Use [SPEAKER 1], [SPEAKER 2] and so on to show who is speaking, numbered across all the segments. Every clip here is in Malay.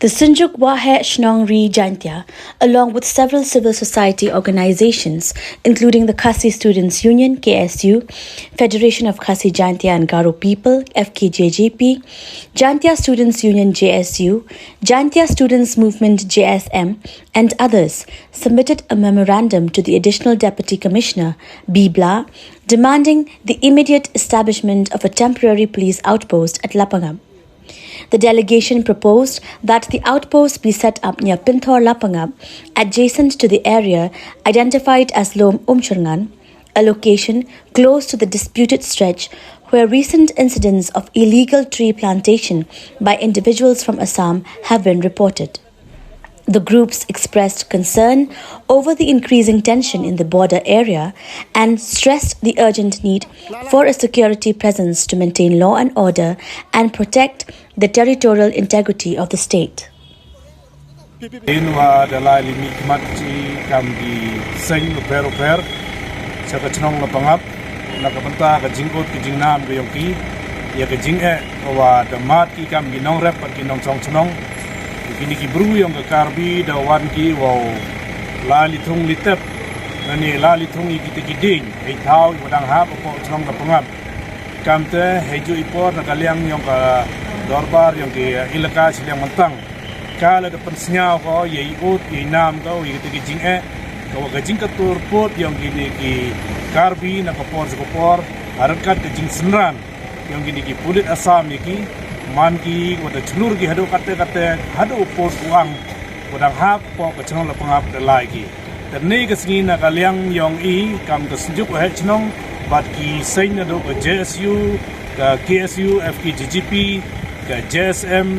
[SPEAKER 1] The SYNJUK WAHEH SHNONG JAINTIA, along with several civil society organizations, including the Khasi Students Union (KSU), Federation of Khasi Jaintia and Garo People (FKJJP), Jaintia Students Union (JSU), Jaintia Students Movement (JSM), and others, submitted a memorandum to the Additional Deputy Commissioner (BBLA), demanding the immediate establishment of a temporary police outpost at LAPANGAP. The delegation proposed that the outpost be set up near Pinthor Lapangap, adjacent to the area identified as Lom Umchurngan, a location close to the disputed stretch where recent incidents of illegal tree plantation by individuals from Assam have been reported. The groups expressed concern over the increasing tension in the border area and stressed the urgent need for a security presence to maintain law and order and protect the territorial integrity of the state.
[SPEAKER 2] Kini ki bru yang ke karbi dawan ki wow la litung litep nani la litung i kita kiding hei thau wadang hap ko chong na pangap kamte heju ipor na kaliang yang ke dorbar yang ke ilaka silang mentang kala de pensnya ko ye ut ye nam ko i kita kijing ko ka jing ka tur pot yang kini ki karbi na ko por harakat ke jing senran yang kini ki pulit asam ki man ki wada celur ki hadu kate hadu pos uang wadang hap po ke chong la pangap de lai ki dan ni ke singi na kaliang yong i kam ke SYNJUK WAHEH SHNONG bat ki sein na do ke JSU ke KSU FKJJP ke JSM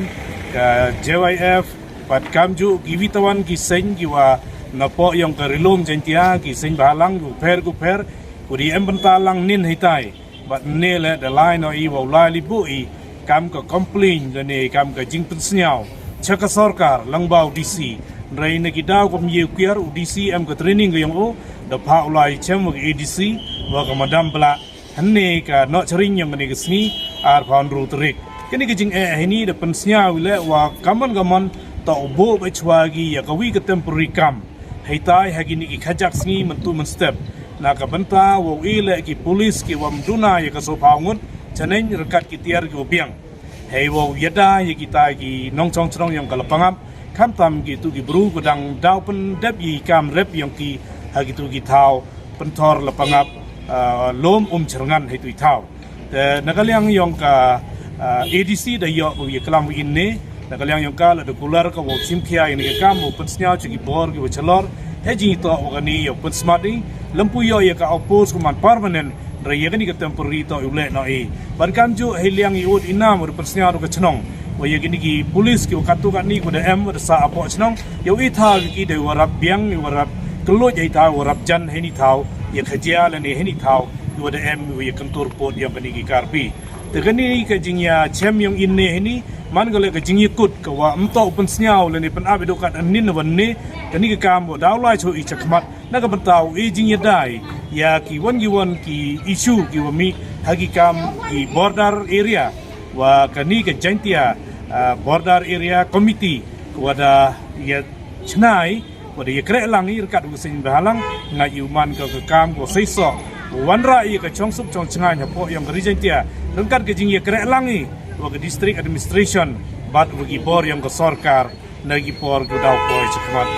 [SPEAKER 2] ke JYF bat kam ju ki witawan ki sein ki wa na po yong ke rilom Jaintia ki sein balang gu per ku di embentalang nin hitai bat ne le de lai no i wa lai li bu i kam ka complain dane kam ka jing pensnyau chaka sarkar langbau DC rai na gidaw kom ye kuar DC am ka training ga yang o da pha ulai chem ga ADC wa ka madam bla hanne ka no charing yang ne gisni ar phan ru trik kini ka jing hini da pensnyau le wa kaman ta obo ba chwagi ya ka wi ka temporary kam heitai hagini ki khajak sngi mentu men step na ka banta wo ile ki police ki wam duna ya ka so phaungut chaneng rekat kitiar ki obiang hei wo yada ye kita ki nong chong yang kalapangap kam tam ki tu ki bru godang daw pen dep yi kam rep yang ki ha ki tu ki thau penthor lapangap lom cherngan hei tu thau te nagaliang yang ka ADC da yo ye klam in ne nagaliang yang ka la de kular ka wo sim khia in ke kam wo pensnya chi ki bor ki wo chalor he ji to ogani yo pen smarting lampu yo ye ka outpost kuman permanent raya kan ikat temporary to ule no e barkam ju heliang iut inam ur persnya ru kachnong waya gini ki police ki ukatu kan ni ko da em ur sa apo chnong yo i tha ki de warap biang ni warap kelo jai tha warap jan heni thau ye khajia la ni heni thau yo da em waya kantor pot yang kan ki karpi te kan ni ka jingya chem yang inne heni man gale ka jingye kut ka wa mto pensnya le ni pen abido kat anin wan ni kan ni ka kam bo daw lai chu i chakmat na ka bantau e jingye dai ya ki wan ki issue ki wami hagikam ki border area wa kani ke Jaintia border area committee wada ya chnai wada ya kre lang ir kat usin balang ngai uman ka kam ko seiso wanra i ka chongsup chong chngai ha po yang ri Jaintia rengkat ke jing ya kre lang i wa ke district administration bat wa ki bor yang ko sarkar nagi por ko daw ko chakmat